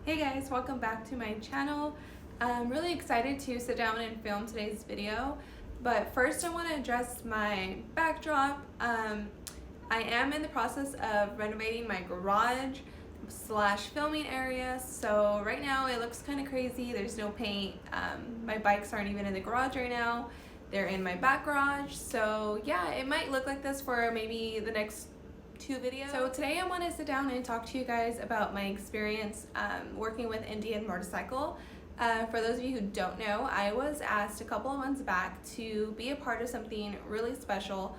Hey guys, welcome back to my channel. I'm really excited to sit down and film today's video, but first I want to address my backdrop. I am in the process of renovating my garage slash filming area, so right now it looks kind of crazy. There's no paint. My bikes aren't even in the garage right now. They're in my back garage, so yeah, it might look like this for maybe the next 2 videos. So today I want to sit down and talk to you guys about my experience working with Indian Motorcycle. For those of you who don't know, I was asked a couple of months back to be a part of something really special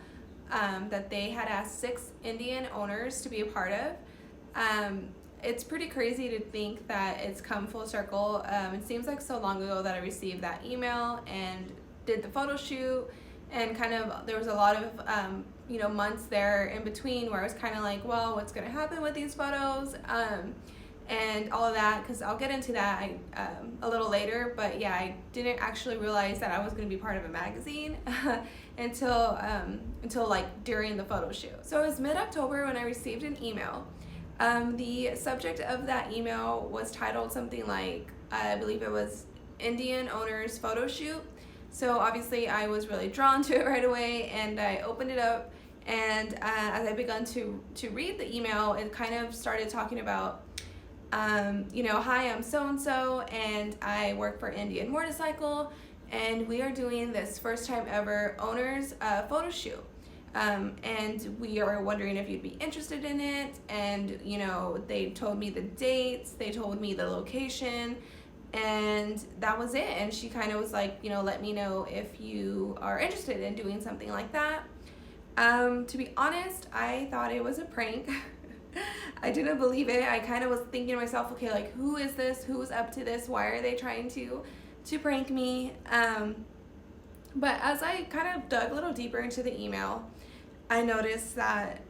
that they had asked 6 Indian owners to be a part of. It's pretty crazy to think that it's come full circle. It seems like so long ago that I received that email and did the photo shoot, and kind of there was a lot of months there in between where I was kind of like, well, what's gonna happen with these photos and all of that, because I'll get into that a little later. But yeah, I didn't actually realize that I was gonna be part of a magazine until like during the photo shoot. So it was mid-October when I received an email. The subject of that email was titled something like, I believe it was Indian Owners Photo Shoot. So obviously I was really drawn to it right away, and I opened it up, and as I began to read the email, it kind of started talking about, hi, I'm so-and-so, and I work for Indian Motorcycle, and we are doing this first time ever owners photo shoot. And we are wondering if you'd be interested in it. And they told me the dates, they told me the location, and that was it. And she kind of was like, let me know if you are interested in doing something like that. To be honest, I thought it was a prank. I didn't believe it. I kind of was thinking to myself, okay, like, who is this? Who's up to this? Why are they trying to prank me? But as I kind of dug a little deeper into the email, I noticed that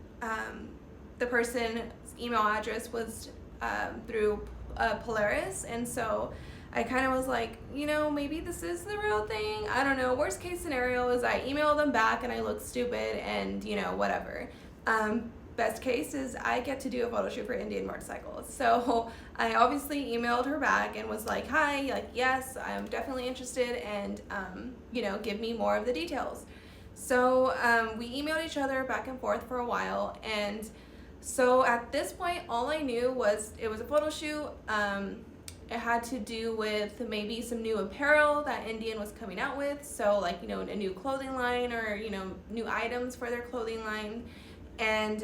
the person's email address was through Polaris, and so I kind of was like, maybe this is the real thing. I don't know. Worst case scenario is I email them back and I look stupid and, whatever. Best case is I get to do a photo shoot for Indian Motorcycle. So I obviously emailed her back and was like, hi, like, yes, I'm definitely interested, and, give me more of the details. So we emailed each other back and forth for a while, and so at this point, all I knew was it was a photo shoot. It had to do with maybe some new apparel that Indian was coming out with. So like, a new clothing line, or, new items for their clothing line. And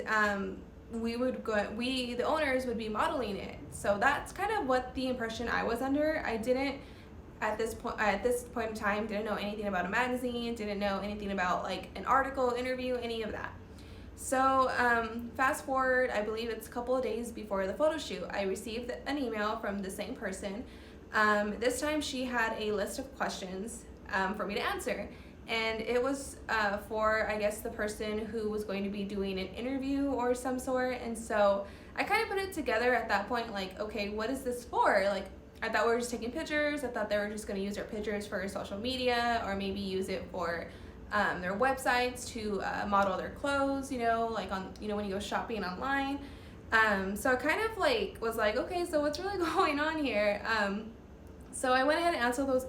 the owners would be modeling it. So that's kind of what the impression I was under. I didn't, at this point in time, didn't know anything about a magazine, didn't know anything about like an article, interview, any of that. So fast forward, I believe it's a couple of days before the photo shoot, I received an email from the same person. This time she had a list of questions for me to answer, and it was for, I guess, the person who was going to be doing an interview or some sort. And so I kind of put it together at that point, like, okay, what is this for? Like, I thought we were just taking pictures. I thought they were just going to use their pictures for social media, or maybe use it for their websites to model their clothes, like on, when you go shopping online. So I kind of like was like, okay, so what's really going on here? So I went ahead and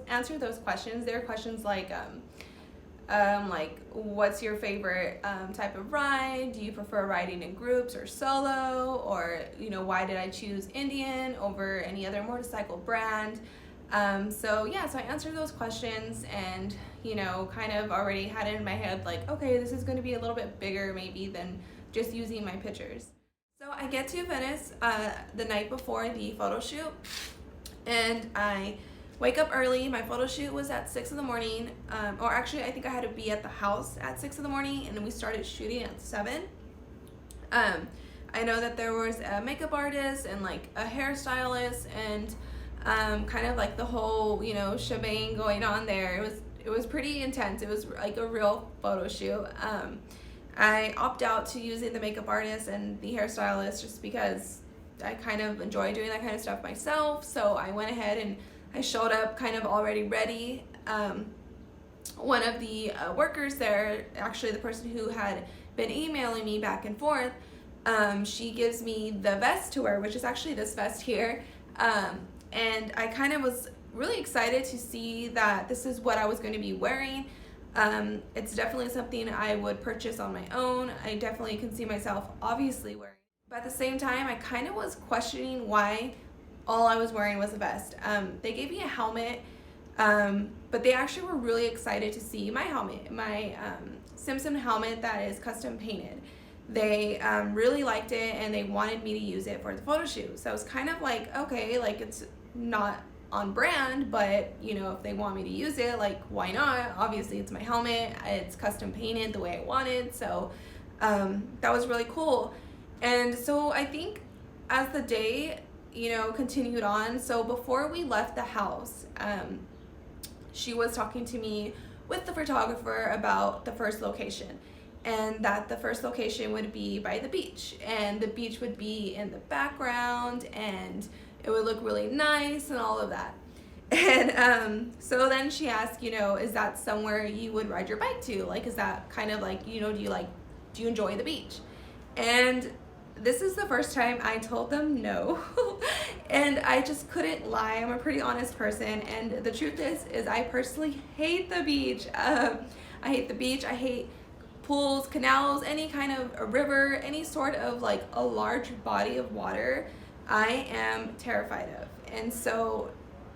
answered those questions. There are questions like what's your favorite type of ride? Do you prefer riding in groups or solo? Or, why did I choose Indian over any other motorcycle brand? So yeah, so I answered those questions, and, kind of already had it in my head, like, okay, this is going to be a little bit bigger maybe than just using my pictures. So I get to Venice the night before the photo shoot, and I wake up early. My photo shoot was at 6 in the morning, or actually I think I had to be at the house at 6 in the morning, and then we started shooting at 7. I know that there was a makeup artist and like a hairstylist, and kind of like the whole, shebang going on there. It was pretty intense. It was like a real photo shoot. I opt out to using the makeup artist and the hairstylist just because I kind of enjoy doing that kind of stuff myself. So I went ahead and I showed up kind of already ready. One of the workers there, actually the person who had been emailing me back and forth, she gives me the vest to wear, which is actually this vest here. And I kind of was really excited to see that this is what I was going to be wearing. It's definitely something I would purchase on my own. I definitely can see myself obviously wearing. But at the same time, I kind of was questioning why all I was wearing was a vest. They gave me a helmet, but they actually were really excited to see my helmet, my Simpson helmet that is custom painted. They really liked it and they wanted me to use it for the photo shoot. So I was kind of like, okay, like it's not on brand, but you know, if they want me to use it, like why not? Obviously it's my helmet, it's custom painted the way I wanted, so that was really cool. And so I think as the day, you know, continued on, so before we left the house, she was talking to me with the photographer about the first location, and that the first location would be by the beach, and the beach would be in the background and it would look really nice and all of that. And so then she asked, you know, is that somewhere you would ride your bike to? Like, is that kind of like, you know, do you enjoy the beach? And this is the first time I told them no. And I just couldn't lie. I'm a pretty honest person, and the truth is I personally hate the beach. I hate the beach. I hate pools, canals, any kind of a river, any sort of like a large body of water. I am terrified of. And so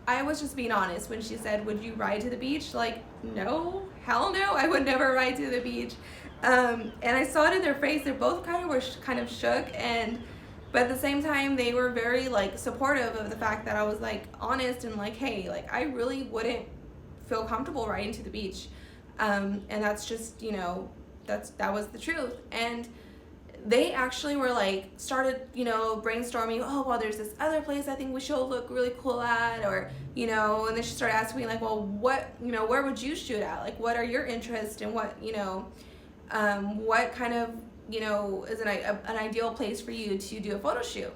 I was just being honest when she said, would you ride to the beach? Like, no, hell no, I would never ride to the beach. And I saw it in their face. They both kind of shook, but at the same time they were very like supportive of the fact that I was like honest and like, hey, like I really wouldn't feel comfortable riding to the beach. And that's just, you know, that was the truth. And they actually were like, started, you know, brainstorming, oh, well, there's this other place I think we should look really cool at, or, you know, and then she started asking me like, well, what, you know, where would you shoot at? Like, what are your interests, and what, you know, what kind of, you know, is an ideal place for you to do a photo shoot?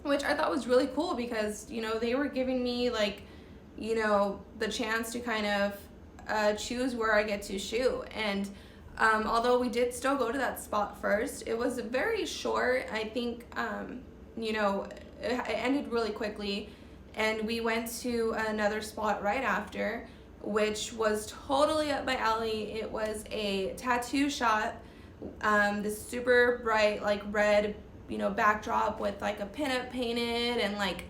Which I thought was really cool because, you know, they were giving me like, you know, the chance to kind of choose where I get to shoot. And although we did still go to that spot first, it was very short. I think, you know, it ended really quickly, and we went to another spot right after, which was totally up my alley. It was a tattoo shop, this super bright like red, you know, backdrop with like a pinup painted, and like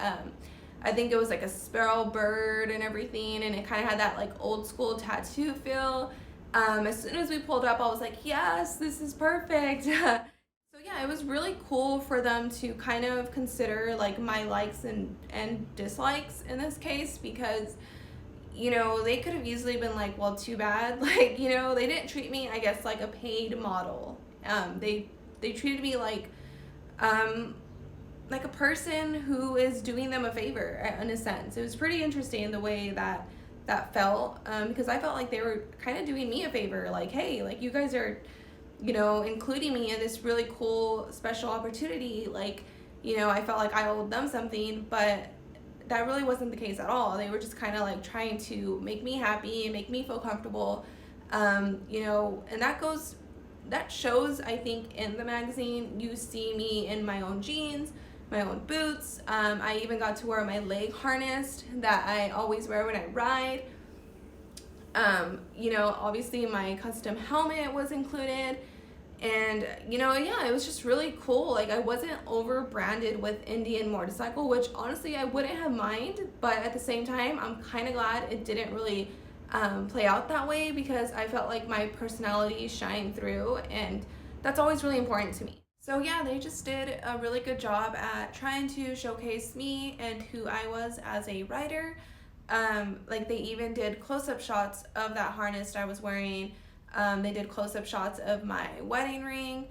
I think it was like a sparrow bird and everything, and it kind of had that like old school tattoo feel. As soon as we pulled up, I was like, yes, this is perfect. So yeah, it was really cool for them to kind of consider like my likes and dislikes in this case, because, you know, they could have easily been like, well, too bad. Like, you know, they didn't treat me, I guess, like a paid model. They treated me like a person who is doing them a favor in a sense. It was pretty interesting the way that felt, because I felt like they were kind of doing me a favor, like, hey, like you guys are, you know, including me in this really cool special opportunity. Like, you know, I felt like I owed them something, but that really wasn't the case at all. They were just kind of like trying to make me happy and make me feel comfortable, you know, and that shows, I think, in the magazine. You see me in my own jeans, my own boots. I even got to wear my leg harness that I always wear when I ride. You know, obviously my custom helmet was included, and, you know, yeah, it was just really cool. Like, I wasn't over branded with Indian motorcycle, which honestly I wouldn't have minded, but at the same time I'm kind of glad it didn't really play out that way, because I felt like my personality shined through, and that's always really important to me. So yeah, they just did a really good job at trying to showcase me and who I was as a rider. Like, they even did close-up shots of that harness I was wearing. They did close-up shots of my wedding ring.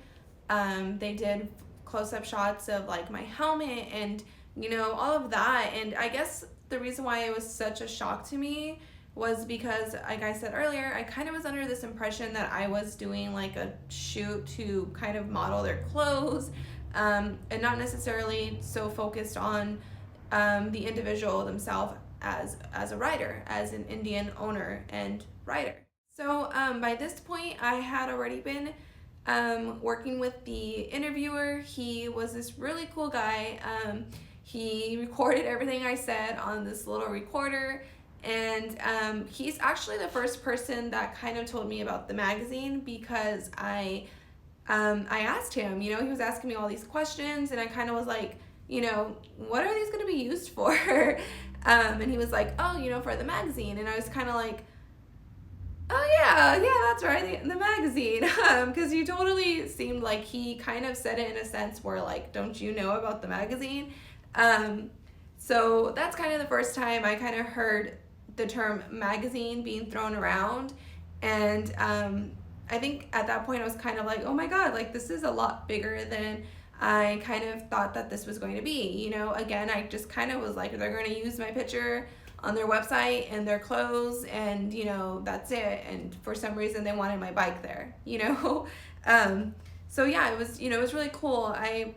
They did close-up shots of like my helmet and, you know, all of that. And I guess the reason why it was such a shock to me was because, like I said earlier, I kind of was under this impression that I was doing like a shoot to kind of model their clothes, and not necessarily so focused on the individual themselves as a rider, as an Indian owner and rider. So by this point, I had already been working with the interviewer. He was this really cool guy. He recorded everything I said on this little recorder, and he's actually the first person that kind of told me about the magazine, because I asked him, he was asking me all these questions, and I kind of was like, what are these going to be used for? And he was like, oh, for the magazine. And I was kind of like, oh yeah, that's right, the magazine. Because he totally seemed like he kind of said it in a sense where, like, don't you know about the magazine? So that's kind of the first time I kind of heard the term magazine being thrown around. And I think at that point I was kind of like, oh my God, like, this is a lot bigger than I kind of thought that this was going to be. Again, I just kind of was like, they're going to use my picture on their website and their clothes, and that's it. And for some reason they wanted my bike there. So yeah, it was really cool. I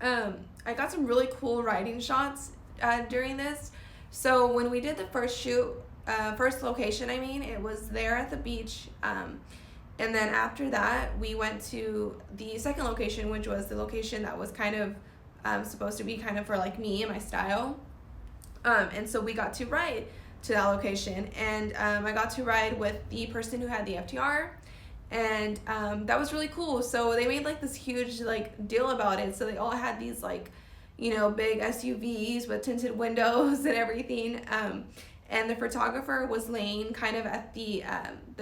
got some really cool riding shots during this. So when we did the first location, it was there at the beach. And then after that, we went to the second location, which was the location that was kind of supposed to be kind of for like me and my style. And so we got to ride to that location, and I got to ride with the person who had the FTR, and that was really cool. So they made like this huge like deal about it. So they all had these like, big SUVs with tinted windows and everything. And the photographer was laying kind of at the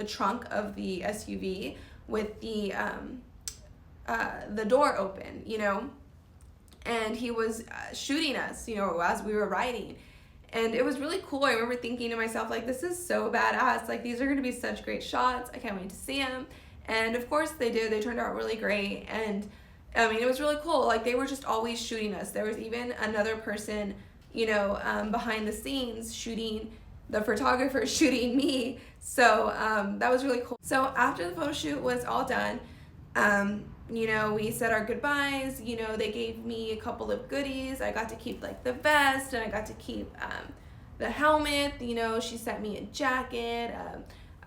trunk of the SUV with the door open, and he was shooting us, as we were riding. And it was really cool. I remember thinking to myself, like, this is so badass. Like, these are going to be such great shots. I can't wait to see them. And of course they did. They turned out really great. And it was really cool. Like, they were just always shooting us. There was even another person, behind the scenes shooting, the photographer shooting me. So that was really cool. So after the photo shoot was all done, we said our goodbyes. They gave me a couple of goodies. I got to keep like the vest, and I got to keep the helmet. She sent me a jacket.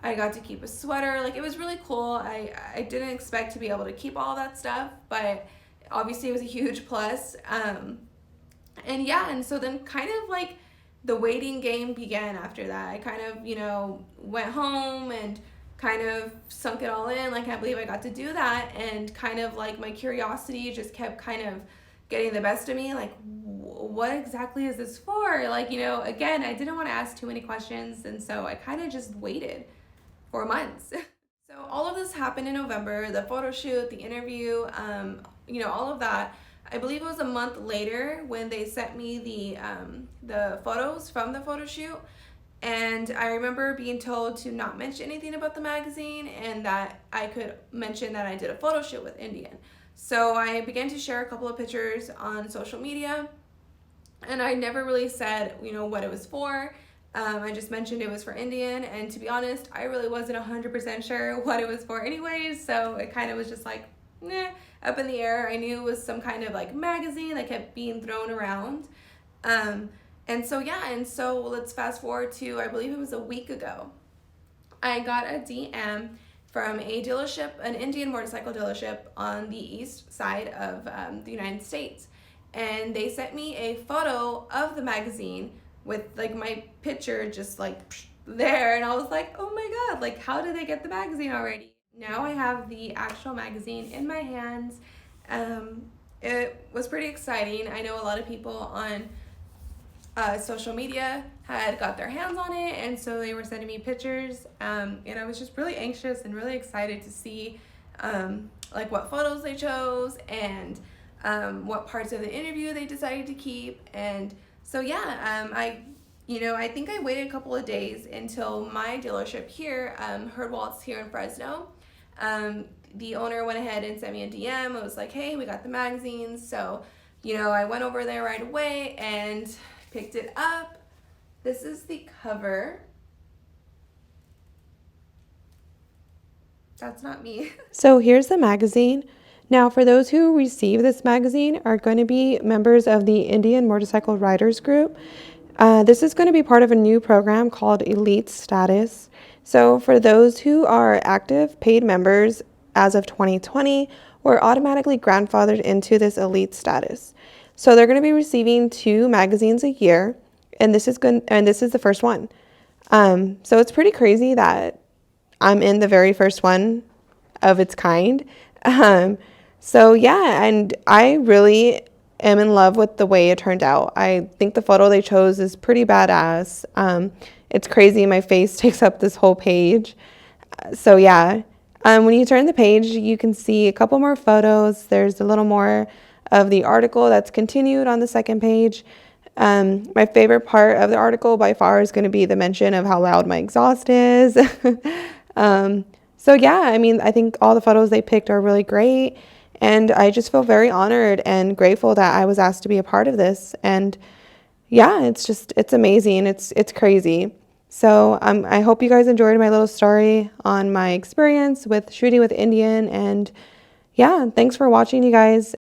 I got to keep a sweater. Like, it was really cool. I didn't expect to be able to keep all that stuff, but obviously it was a huge plus. And so then kind of like the waiting game began after that. I kind of, went home and kind of sunk it all in. Like, I can't believe I got to do that. And kind of like my curiosity just kept kind of getting the best of me. Like, what exactly is this for? Like, again, I didn't want to ask too many questions. And so I kind of just waited for months. So all of this happened in November, the photo shoot, the interview, all of that. I believe it was a month later when they sent me the photos from the photo shoot. And I remember being told to not mention anything about the magazine, and that I could mention that I did a photo shoot with Indian. So I began to share a couple of pictures on social media, and I never really said, what it was for. I just mentioned it was for Indian, and to be honest, I really wasn't 100% sure what it was for anyways, so it kind of was just like, up in the air. I knew it was some kind of like magazine that kept being thrown around. And so let's fast forward to, I believe it was a week ago. I got a DM from a dealership, an Indian motorcycle dealership on the east side of the United States. And they sent me a photo of the magazine with like my picture just like there. And I was like, oh my God, like, how did they get the magazine already? Now I have the actual magazine in my hands. It was pretty exciting. I know a lot of people on social media had got their hands on it, and so they were sending me pictures, and I was just really anxious and really excited to see like what photos they chose, and what parts of the interview they decided to keep. And so I think I waited a couple of days until my dealership here, Herwaldt's here in Fresno. The owner went ahead and sent me a DM. It was like, hey, we got the magazines. So I went over there right away and picked it up. This is the cover. That's not me. So here's the magazine. Now, for those who receive this magazine are going to be members of the Indian Motorcycle Riders Group. This is going to be part of a new program called Elite Status. So for those who are active paid members as of 2020, we're automatically grandfathered into this elite status. So they're going to be receiving 2 magazines a year, and this is the first one. So it's pretty crazy that I'm in the very first one of its kind. So yeah, and I really am in love with the way it turned out. I think the photo they chose is pretty badass. It's crazy. My face takes up this whole page. So yeah, when you turn the page, you can see a couple more photos. There's a little more of the article that's continued on the second page. My favorite part of the article by far is going to be the mention of how loud my exhaust is. So yeah, I mean, I think all the photos they picked are really great, and I just feel very honored and grateful that I was asked to be a part of this. And yeah, it's amazing. It's crazy. So I hope you guys enjoyed my little story on my experience with shooting with Indian. And yeah, thanks for watching, you guys.